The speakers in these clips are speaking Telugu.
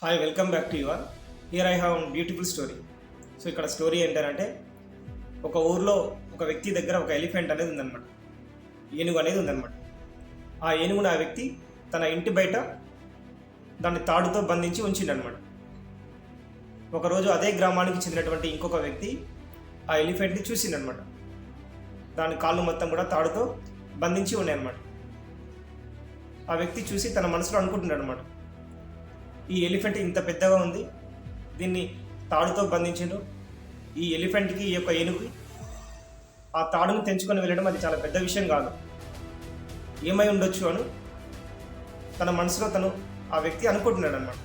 Hi, welcome back to your. Here I have beautiful story. So ఇక్కడ స్టోరీ ఏంటంటే, ఒక ఊర్లో ఒక వ్యక్తి దగ్గర ఒక ఎలిఫెంట్ అనేది ఉందన్నమాట. ఏనుగు అనేది ఉందన్నమాట. ఆ ఏనుగును ఆ వ్యక్తి తన ఇంటి బయట దాన్ని తాడుతో బంధించి ఉంచిండనమాట. ఒకరోజు అదే గ్రామానికి చెందినటువంటి ఇంకొక వ్యక్తి ఆ ఎలిఫెంట్ని చూసిండనమాట. దాని కాళ్ళు మొత్తం కూడా తాడుతో బంధించి ఉన్నాయన్నమాట. ఆ వ్యక్తి చూసి తన మనసులో అనుకుంటున్నాడు అనమాట, ఈ ఎలిఫెంట్ ఇంత పెద్దగా ఉంది, దీన్ని తాడుతో బంధించిండు. ఈ ఎలిఫెంట్కి ఈ యొక్క ఏనుగుకి ఆ తాడును తెంచుకొని వెళ్ళడం అది చాలా పెద్ద విషయం కాదు, ఏమై ఉండొచ్చు అని తన మనసులో ఆ వ్యక్తి అనుకుంటున్నాడు అనమాట.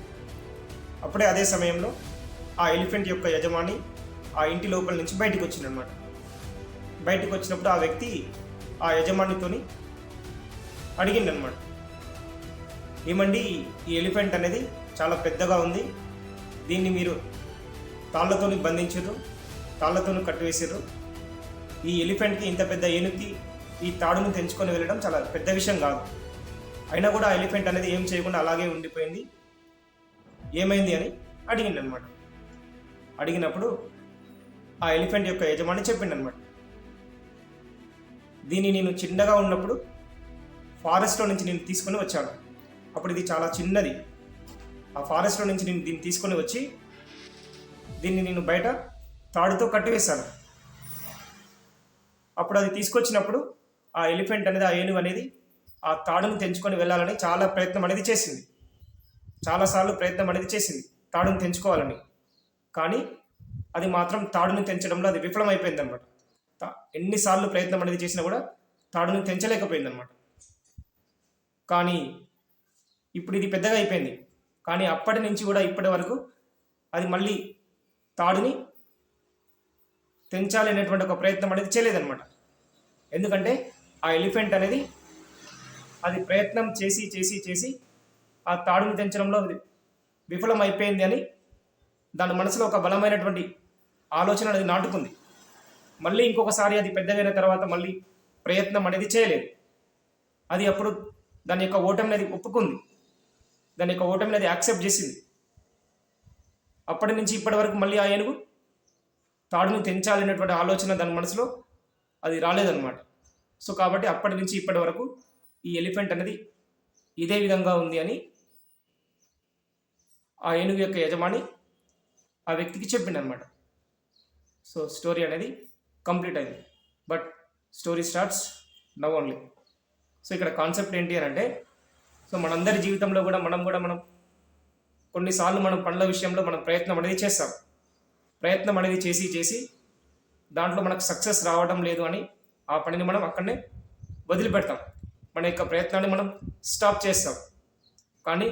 అప్పుడే అదే సమయంలో ఆ ఎలిఫెంట్ యొక్క యజమాని ఆ ఇంటి లోపల నుంచి బయటకు వచ్చిందనమాట. బయటకు వచ్చినప్పుడు ఆ వ్యక్తి ఆ యజమానితోని అడిగిండనమాట, ఏమండి, ఈ ఎలిఫెంట్ అనేది చాలా పెద్దగా ఉంది, దీన్ని మీరు తాళ్లతోని బంధించారు, తాళ్లతోని కట్టివేసారు. ఈ ఎలిఫెంట్కి ఇంత పెద్ద ఏనుగుకి ఈ తాడును తెంచుకొని వెళ్ళడం చాలా పెద్ద విషయం కాదు. అయినా కూడా ఆ ఎలిఫెంట్ అనేది ఏం చేయకుండా అలాగే ఉండిపోయింది, ఏమైంది అని అడిగిండనమాట. అడిగినప్పుడు ఆ ఎలిఫెంట్ యొక్క యజమాని చెప్పిండనమాట, దీన్ని నేను చిన్నగా ఉన్నప్పుడు ఫారెస్ట్లో నుంచి నేను తీసుకొని వచ్చాను. అప్పుడు ఇది చాలా చిన్నది. ఆ ఫారెస్ట్లో నుంచి నేను దీన్ని తీసుకొని వచ్చి దీన్ని నేను బయట తాడుతో కట్టివేశాను. అప్పుడు అది తీసుకొచ్చినప్పుడు ఆ ఎలిఫెంట్ అనేది, ఆ ఏనుగు అనేది ఆ తాడును తెంచుకొని వెళ్ళాలని చాలా ప్రయత్నం అనేది చేసింది. చాలాసార్లు ప్రయత్నం అనేది చేసింది తాడును తెంచుకోవాలని. కానీ అది మాత్రం తాడును తెంచడంలో అది విఫలమైపోయింది అనమాట. ఎన్నిసార్లు ప్రయత్నం అనేది చేసినా కూడా తాడును తెంచలేకపోయింది అనమాట. కానీ ఇప్పుడు ఇది పెద్దగా అయిపోయింది. కానీ అప్పటి నుంచి కూడా ఇప్పటి వరకు అది మళ్ళీ తాడుని తెంచాలి అనేటువంటి ఒక ప్రయత్నం అనేది చేయలేదన్నమాట. ఎందుకంటే ఆ ఎలిఫెంట్ అనేది అది ప్రయత్నం చేసి చేసి చేసి ఆ తాడుని తెంచడంలో విఫలం అయిపోయింది అని దాని మనసులో ఒక బలమైనటువంటి ఆలోచన అనేది నాటుకుంది. మళ్ళీ ఇంకొకసారి అది పెద్దగైన తర్వాత మళ్ళీ ప్రయత్నం అనేది చేయలేదు. అది అప్పుడు దాని యొక్క ఓటమి అనేది ఒప్పుకుంది, దాని యొక్క ఓటమి అనేది యాక్సెప్ట్ చేసింది. అప్పటి నుంచి ఇప్పటి వరకు మళ్ళీ ఆ ఏనుగు తాడుని తెంచాలనేటువంటి ఆలోచన దాని మనసులో అది రాలేదన్నమాట. సో కాబట్టి అప్పటి నుంచి ఇప్పటి వరకు ఈ ఎలిఫెంట్ అనేది ఇదే విధంగా ఉంది అని ఆ ఏనుగు యొక్క యజమాని ఆ వ్యక్తికి చెప్పిండనమాట. సో స్టోరీ అనేది కంప్లీట్ అయింది. But story starts now only. So ఇక్కడ కాన్సెప్ట్ ఏంటి అని అంటే, సో మనందరి జీవితంలో కూడా మనం కొన్నిసార్లు మనం పనుల విషయంలో మనం ప్రయత్నం అనేది చేస్తాం. ప్రయత్నం అనేది చేసి చేసి దాంట్లో మనకు సక్సెస్ రావడం లేదు అని ఆ పనిని మనం అక్కడనే వదిలిపెడతాం. మన యొక్క ప్రయత్నాన్ని మనం స్టాప్ చేస్తాం. కానీ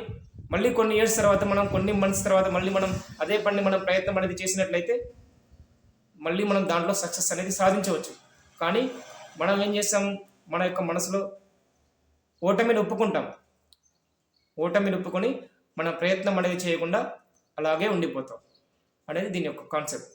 మళ్ళీ కొన్ని ఇయర్స్ తర్వాత, కొన్ని మంత్స్ తర్వాత మళ్ళీ మనం అదే పనిని మనం ప్రయత్నం అనేది చేసినట్లయితే మళ్ళీ మనం దాంట్లో సక్సెస్ అనేది సాధించవచ్చు. కానీ మనం ఏం చేస్తాం, మన యొక్క మనసులో ఓటమిని ఒప్పుకుంటాం. ఓటమిని ఒప్పుకొని మన ప్రయత్నం అనేది చేయకుండా అలాగే ఉండిపోతాం అనేది దీని యొక్క కాన్సెప్ట్.